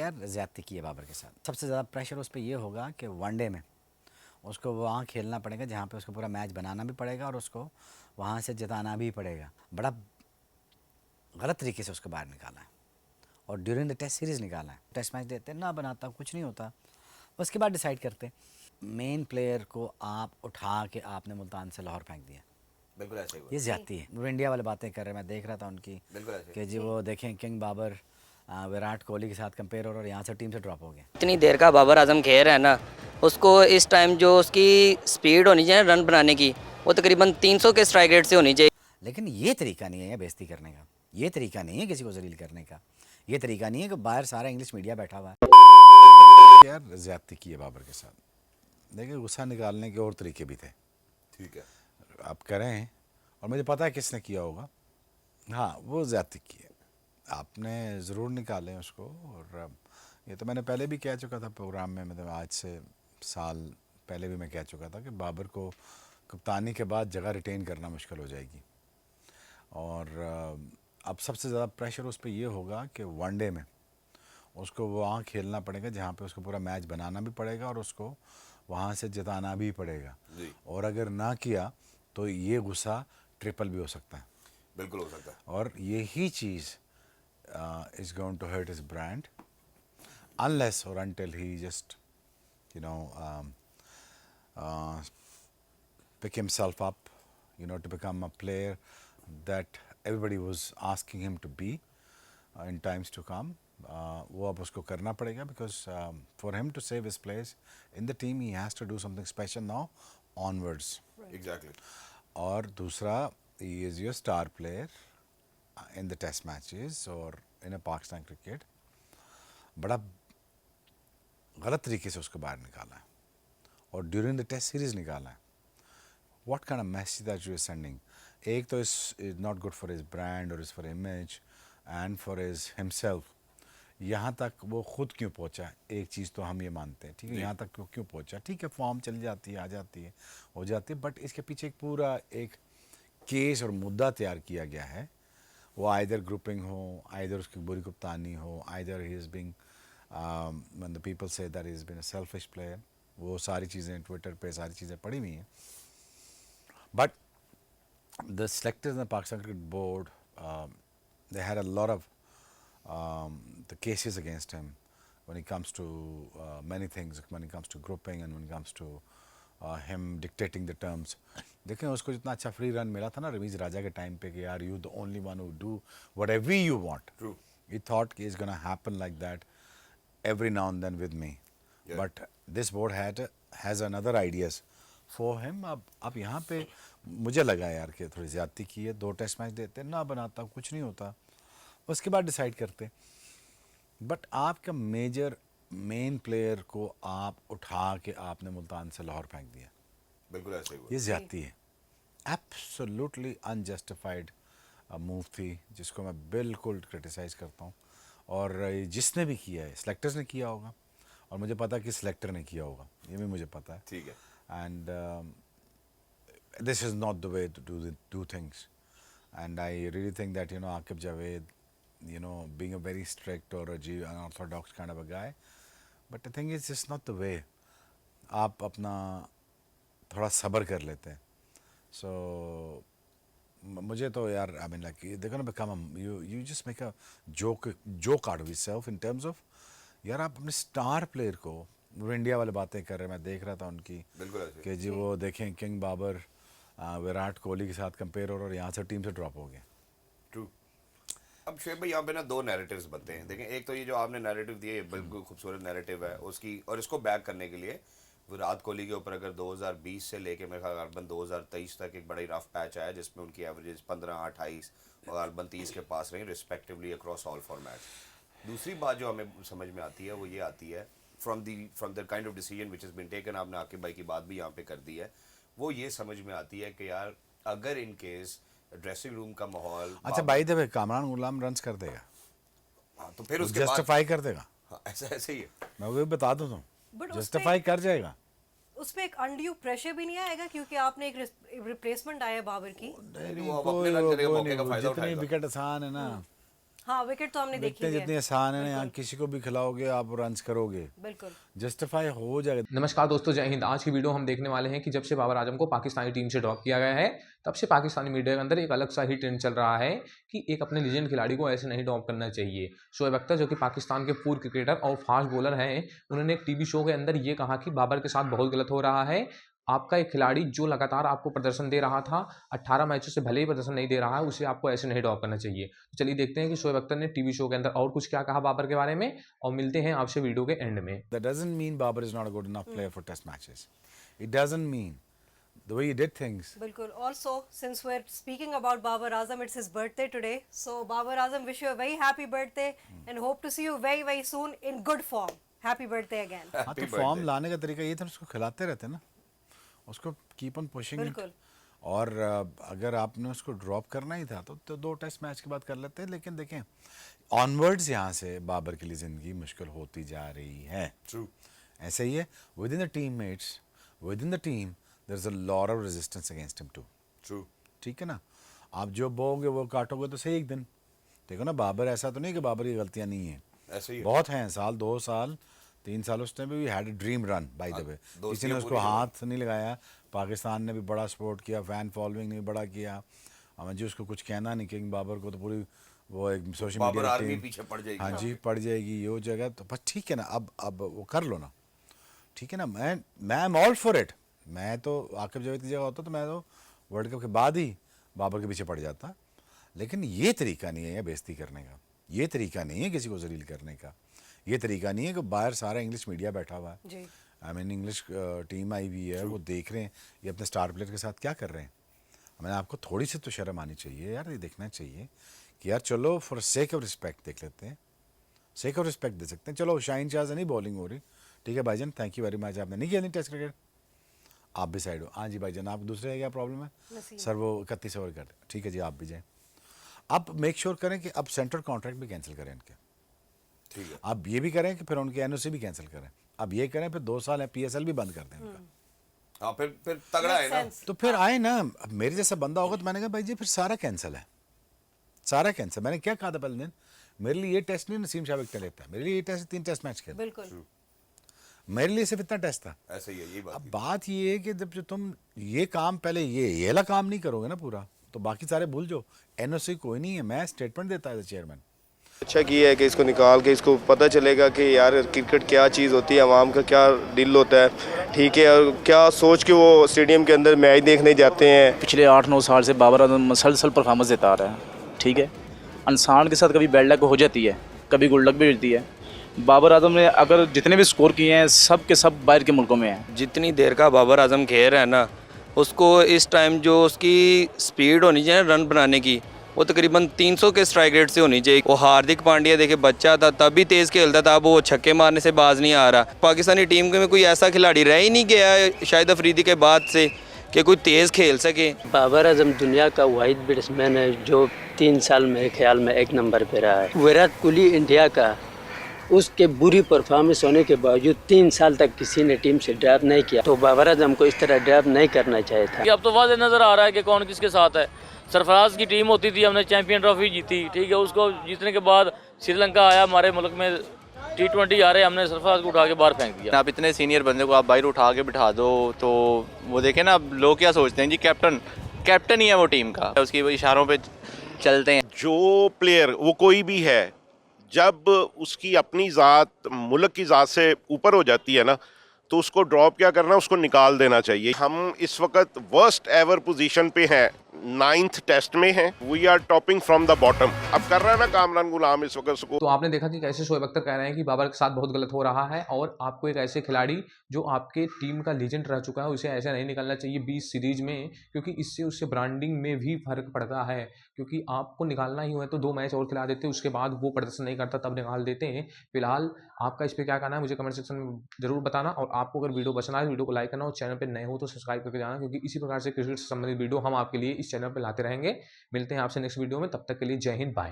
यार ज़्यादती की है बाबर के साथ। सबसे ज़्यादा प्रेशर उस पर ये होगा कि वनडे में उसको वहाँ खेलना पड़ेगा जहाँ पे उसको पूरा मैच बनाना भी पड़ेगा और उसको वहाँ से जिताना भी पड़ेगा। बड़ा गलत तरीके से उसको बाहर निकाला है और ड्यूरिंग द टेस्ट सीरीज़ निकाला है। टेस्ट मैच देते ना बनाता, कुछ नहीं होता, उसके बाद डिसाइड करते। मेन प्लेयर को आप उठा के आपने मुल्तान से लाहौर फेंक दिया, बिल्कुल ऐसे ही हुआ। ये ज़्यादती है। वो इंडिया वाले बातें कर रहे हैं, मैं देख रहा था उनकी बिल्कुल ऐसे कि जी वो देखें किंग बाबर विराट कोहली के साथ कंपेयर हो रहा और यहाँ से टीम से ड्रॉप हो गया। इतनी देर का बाबर आजम खेल रहा है ना, उसको इस टाइम जो उसकी स्पीड होनी चाहिए रन बनाने की, वो तकरीबन 300 के स्ट्राइक रेट से होनी चाहिए। लेकिन ये तरीका नहीं है बेइज्जती करने का, ये तरीका नहीं है किसी को जलील करने का, ये तरीका नहीं है कि बाहर सारा इंग्लिश मीडिया बैठा हुआ है। यार ज़्यादती की है बाबर के साथ। देखिए गुस्सा निकालने के और तरीके भी थे, ठीक है। आप करें, और मुझे पता है किसने किया होगा। हाँ वो ज़्यादती की है, आपने ज़रूर निकालें उसको। और ये तो मैंने पहले भी कह चुका था प्रोग्राम में, मतलब आज से साल पहले भी मैं कह चुका था कि बाबर को कप्तानी के बाद जगह रिटेन करना मुश्किल हो जाएगी। और अब सबसे ज़्यादा प्रेशर उस पर ये होगा कि वनडे में उसको वहाँ खेलना पड़ेगा जहाँ पे उसको पूरा मैच बनाना भी पड़ेगा और उसको वहाँ से जिताना भी पड़ेगा। जी। और अगर ना किया तो ये गुस्सा ट्रिपल भी हो सकता है। बिल्कुल हो सकता है। और यही चीज़ is going to hurt his brand unless or until he just you know pick himself up, to become a player that everybody was asking him to be in times to come. वो अब उसको करना पड़ेगा because for him to save his place in the team he has to do something special now onwards. Exactly. और दूसरा, he is your star player in the test matches or in a Pakistan cricket. बड़ा गलत तरीके से उसको बाहर निकाला है और ड्यूरिंग द टेस्ट सीरीज़ निकाला है। What kind of message that you are sending? एक तो is not good for his brand और is for image and for his himself. यहाँ तक वो खुद क्यों पहुँचा, एक चीज़ तो हम ये मानते हैं, ठीक है, यहाँ तक वो क्यों पहुँचा, ठीक है, फॉर्म चली जाती है, आ जाती है, हो जाती है, बट इसके पीछे एक पूरा एक केस और मुद्दा तैयार किया गया है। वो आइदर ग्रुपिंग हो, आइदर उसकी बुरी कप्तानी हो, either he is being when the people say that he's been a selfish player, वो सारी चीज़ें ट्विटर पे सारी चीज़ें पड़ी हुई हैं। But the selectors in the Pakistan Cricket Board, they had a lot of the cases against him when it comes to many things, when it comes to grouping and when it comes to him dictating the terms. देखें उसको जितना अच्छा free run मिला था ना रवीज राजा के time पे कि यार you the only one who do whatever you want. True. He thought it's gonna happen like that every now and then with me. Yeah. But this board has another ideas for him. अब यहाँ पे मुझे लगा यार कि थोड़ी ज़्यादती की है। 2 टेस्ट मैच देते ना बनाता, कुछ नहीं होता, उसके बाद डिसाइड करते। बट आपका मेन प्लेयर को आप उठा के आपने मुल्तान से लाहौर फेंक दिया, बिल्कुल ऐसे ही हुआ। ये ज़्यादती है। एब्सोल्युटली अनजस्टिफाइड मूव थी जिसको मैं बिल्कुल क्रिटिसाइज़ करता हूँ। और जिसने भी किया है, सेलेक्टर्स ने किया होगा और मुझे पता है कि सिलेक्टर ने किया होगा, ये भी मुझे पता है। ठीक है। And this is not the way to do things and I really think that Aqib Javed being a very strict or an orthodox kind of a guy, but the thing is it's not the way. आप अपना थोड़ा सब्र कर लेते हैं। सो मुझे तो यार आई मीन लाइक देखो ना, become you just make a joke out of yourself in terms of यार आप अपने स्टार प्लेयर को, वो इंडिया वाले बातें कर रहे हैं, मैं देख रहा था उनकी बिल्कुल ऐसे। कि जी वो देखें किंग बाबर विराट कोहली के साथ कंपेयर हो रहा और यहाँ से टीम से ड्रॉप हो गया। ट्रू। अब शुएब भाई यहाँ पे ना 2 नैरेटिव्स बनते हैं। देखें, एक तो ये जो आपने नैरेटिव दिए बिल्कुल खूबसूरत नैरेटिव है उसकी, और इसको बैक करने के लिए विराट कोहली के ऊपर अगर 2020 से लेके मेरे ख्याल गालबन 2023 तक एक बड़ा ही रफ पैच आया जिसमें उनकी एवरेज 15, 28 और गालबन 30 के पास रही रिस्पेक्टिवली अक्रॉस ऑल फॉर्मेट्स। दूसरी बात जो हमें समझ में आती है वो ये आती है from the kind of decision which is been taken, आपने आकिब भाई की बात भी यहाँ पे कर दी है, वो ये समझ में आती है कि यार अगर इन केस ड्रेसिंग रूम का माहौल, अच्छा भाई दे कामरान गुलाम रन्स कर देगा, हाँ, तो फिर उसके बाद जस्टिफाई कर देगा। हाँ, ऐसा ऐसे ही है। मैं वो बता दूँ But तो जस्टिफाई कर जाएगा। उसमें एक अनड्यू प्रेशर भी नहीं आएगा क्योंकि आपने एक रिप्लेसमेंट आया बाबर की। वो अब अपने रन करेगा, मौके का फायदा जितनी उठाएगा। विकेट आसान है ना, हाँ विकेट तो हमने देखी देखते हैं है। जितने आसान है यहाँ, किसी को भी खिलाओगे आप रन्स करोगे, बिल्कुल। जस्टिफाई हो जाएगा। नमस्कार दोस्तों, जय हिंद। आज की वीडियो हम देखने वाले हैं कि जब से बाबर आजम को पाकिस्तानी टीम से ड्रॉप किया गया है तब से पाकिस्तानी मीडिया के अंदर एक अलग सा ही ट्रेंड चल रहा है कि एक अपने लीजेंड खिलाड़ी को ऐसे नहीं ड्रॉप करना चाहिए। शोएब अख्तर जो कि पाकिस्तान के पूर्व क्रिकेटर और फास्ट बॉलर हैं, उन्होंने एक टीवी शो के अंदर ये कहा कि बाबर के साथ बहुत गलत हो रहा है। आपका एक खिलाड़ी जो लगातार आपको प्रदर्शन दे रहा था, 18 मैचों से भले ही प्रदर्शन नहीं दे रहा है, उसे आपको ऐसे नहीं ड्रॉप करना चाहिए। तो चलिए देखते हैं कि शोएब अख्तर ने टीवी शो के अंदर और कुछ क्या कहा बाबर के बारे में, और मिलते हैं आपसे वीडियो के एंड में। That doesn't mean Babar is not a good enough player for test matches. It doesn't mean the way he did things. बिल्कुल। Also, since we're speaking about Babar Azam, it's his birthday today. So Babar Azam, wish you a very happy birthday and hope to see you very very soon in good form. Happy birthday again. हाँ, तो form लाने का तरीका ये था, उसको खिलाते रहते ना, उसको कीप ऑन पुशिंग। बिल्कुल। और अगर आपने उसको ड्रॉप करना ही था तो 2 टेस्ट मैच के बाद कर लेते हैं। लेकिन देखें, ऑनवर्ड्स यहाँ से बाबर के लिए ज़िंदगी मुश्किल होती जा रही है। ट्रू। ऐसे ही है, within the team mates, within the team there is a lot of resistance against him too. True. ठीक है ना, आप जो बोगे वो काटोगे तो सही एक दिन। देखो ना, बाबर ऐसा तो नहीं कि बाबर की गलतियाँ नहीं हैं, ऐसे ही है। बहुत हैं। साल 2 साल 3 साल उसने भी had a dream run by the way. किसी ने उसको हाथ नहीं लगाया, पाकिस्तान ने भी बड़ा सपोर्ट किया, फैन फॉलोइंग ने भी बड़ा किया। हमें जी उसको कुछ कहना नहीं, किंग बाबर को तो पूरी वो एक सोशल बाबर आर्मी मीडिया पीछे पड़ जाएगी। हाँ जी पड़ जाएगी, ये हो जाएगा। तो बस ठीक है ना, अब वो कर लो ना, ठीक है ना। मैं एम ऑल फॉर इट। मैं तो आकिब जावेद की जगह होता तो मैं तो वर्ल्ड कप के बाद ही बाबर के पीछे पड़ जाता। लेकिन ये तरीका नहीं है बेइज्जती करने का, ये तरीका नहीं है किसी को जलील करने का, ये तरीका नहीं है कि बाहर सारा इंग्लिश मीडिया बैठा हुआ है। जी। आई मीन इंग्लिश टीम आई हुई है, वो देख रहे हैं ये अपने स्टार प्लेयर के साथ क्या कर रहे हैं। मैंने आपको थोड़ी सी तो शर्म आनी चाहिए यार, ये देखना चाहिए कि यार चलो फॉर सेक ऑफ रिस्पेक्ट देख लेते हैं, सेक ऑफ रिस्पेक्ट दे सकते हैं। चलो शाहीन शाह से नहीं बॉलिंग हो रही, ठीक है भाईजान, थैंक यू वेरी मच, आपने नहीं खेलनी टेस्ट क्रिकेट, आप भी साइड हो। हाँ जी भाईजान, आप दूसरे है क्या प्रॉब्लम है सर, वो 31 ओवर कर, ठीक है जी आप भी जाएँ। अब मेक श्योर करें कि अब सेंट्रल कॉन्ट्रैक्ट भी कैंसिल करें इनके, ठीक है। अब ये भी करें कि फिर उनके एनओसी भी कैंसिल करें। अब ये करें फिर 2 साल है PSL भी बंद कर दें उनका। हाँ, फिर तगड़ा है ना। Sense. तो फिर आए ना, अब मेरे जैसा बंदा होगा तो मैंने कहा भाई जी फिर सारा कैंसिल है, सारा कैंसिल। मैंने क्या कहा था पहले दिन, मेरे लिए ये टेस्ट नहीं नसीम शाह विकेट लेता, मेरे लिए ये टेस्ट 3 टेस्ट मैच खेल, बिल्कुल। मेरे लिए सिर्फ इतना टेस्ट था। ऐसे ही है, यही बात अब है। बात ये है कि जब जो तुम ये काम पहले ये वाला काम नहीं करोगे ना पूरा, तो बाकी सारे भूल जाओ। एनओसी कोई नहीं है, मैं स्टेटमेंट देता है चेयरमैन। अच्छा किया है कि इसको निकाल के इसको पता चलेगा कि यार क्रिकेट क्या चीज़ होती है, आवाम का क्या दिल होता है, ठीक है, और क्या सोच के वो स्टेडियम के अंदर मैच देखने जाते हैं। पिछले 8-9 साल से बाबर आजम मसलसल परफॉर्मेंस देता आ रहा है, ठीक है। इंसान के साथ कभी बैड लक हो जाती है, कभी गुड लक भी मिलती है। बाबर आजम ने अगर जितने भी स्कोर किए हैं सब के सब बाहर के मुल्कों में हैं। जितनी देर का बाबर आजम खेल रहा है ना, उसको इस टाइम जो उसकी स्पीड होनी चाहिए रन बनाने की, वो तकरीबन 300 के स्ट्राइक रेट से होनी चाहिए। वो हार्दिक पांड्या देखे बच्चा था तब भी तेज़ खेलता था, अब वो छक्के मारने से बाज नहीं आ रहा। पाकिस्तानी टीम में कोई ऐसा खिलाड़ी रह ही नहीं गया शाहिद अफरीदी के बाद से कि कोई तेज़ खेल सके। बाबर आजम दुनिया का वाहिद बैट्समैन है जो 3 साल मेरे ख्याल में 1 नंबर पे रहा है। विराट कोहली इंडिया का, उसके बुरी परफॉर्मेंस होने के बावजूद 3 साल तक किसी ने टीम से ड्रॉप नहीं किया, तो बाबर आजम को इस तरह ड्रॉप नहीं करना चाहिए था। अब तो वाज़ेह नज़र आ रहा है कि कौन किसके साथ है। सरफराज की टीम होती थी, हमने चैंपियन ट्रॉफी जीती, ठीक है, उसको जीतने के बाद श्रीलंका आया हमारे मुल्क में, T20 आ रहे, हमने सरफराज को उठा के बाहर फेंक दिया। आप इतने सीनियर बंदे को आप बाहर उठा के बिठा दो तो वो देखें ना, अब लोग क्या सोचते हैं जी, कैप्टन ही है वो टीम का, उसकी वो इशारों पे चलते हैं। जो प्लेयर वो कोई भी है, जब उसकी अपनी ज़ात मुल्क की ज़ात से ऊपर हो जाती है ना, तो उसको ड्रॉप क्या करना, उसको निकाल देना चाहिए। हम इस वक्त वर्स्ट एवर पोजीशन पे हैं, 9th टेस्ट में हैं, we are topping from the bottom. अब कर रहा है ना कामरान गुलाम इस वक्त उसको। तो आपने देखा कि कैसे शोएब अख्तर कह रहे हैं कि बाबर के साथ बहुत गलत हो रहा है, और आपको एक ऐसे खिलाड़ी जो आपके टीम का लीजेंड रह चुका है उसे ऐसे नहीं निकलना चाहिए 20 सीरीज में, क्योंकि इससे उससे ब्रांडिंग में भी फर्क पड़ता है। क्योंकि आपको निकालना ही हुआ तो 2 मैच और खिला देते, उसके बाद वो प्रदर्शन नहीं करता तब निकाल देते हैं। फिलहाल आपका इस पर क्या कहना है मुझे कमेंट सेक्शन में जरूर बताना, और आपको अगर वीडियो पसंद आए वीडियो को लाइक करना, और चैनल पर नए हो तो सब्सक्राइब करके जाना, क्योंकि इसी प्रकार से क्रिकेट से संबंधित वीडियो हम आपके लिए इस चैनल पर लाते रहेंगे। मिलते हैं आपसे नेक्स्ट वीडियो में, तब तक के लिए जय हिंद, बाय।